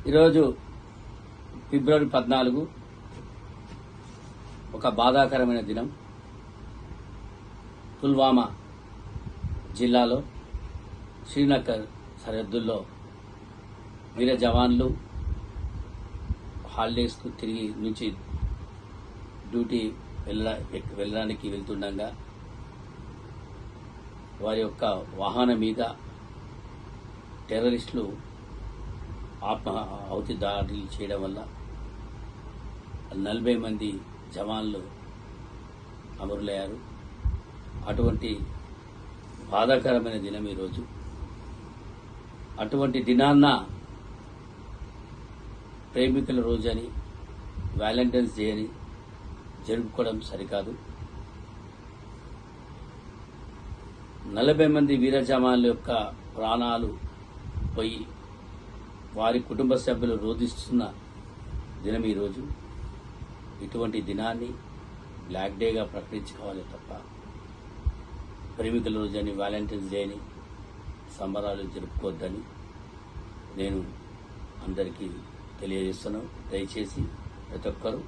ఈరోజు ఫిబ్రవరి 14 ఒక బాధాకరమైన దినం. పుల్వామా జిల్లాలో శ్రీనగర్ సరిహద్దుల్లో వీర జవాన్లు హాలిడేస్కు తిరిగి నుంచి డ్యూటీ వెళ్ళడానికి వెళ్తుండగా వారి యొక్క వాహనం మీద టెర్రరిస్టులు ఆత్మాహుతి దాడులు చేయడం వల్ల 40 మంది జవాన్లు అమరులయ్యారు. అటువంటి బాధాకరమైన దినం ఈరోజు. అటువంటి దినాన్న ప్రేమికుల రోజు అని, వ్యాలంటైన్స్ డే అని జరుపుకోవడం సరికాదు. 40 మంది వీర జవాన్ల యొక్క ప్రాణాలు పోయి వారి కుటుంబ సభ్యులు రోధిస్తున్న దినం ఈరోజు. ఇటువంటి దినాన్ని బ్లాక్ డేగా ప్రకటించుకోవాలి తప్ప ప్రేమికుల రోజు అని, వ్యాలంటైన్స్ డే అని సంబరాలు జరుపుకోవద్దని నేను అందరికీ తెలియజేస్తున్నాను. దయచేసి ప్రతి ఒక్కరూ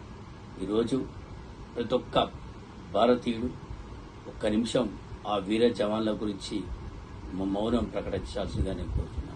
ఈరోజు ప్రతి ఒక్క భారతీయుడు ఒక్క నిమిషం ఆ వీర జవాన్ల గురించి మౌనం ప్రకటించాల్సిందిగా నేను కోరుతున్నాను.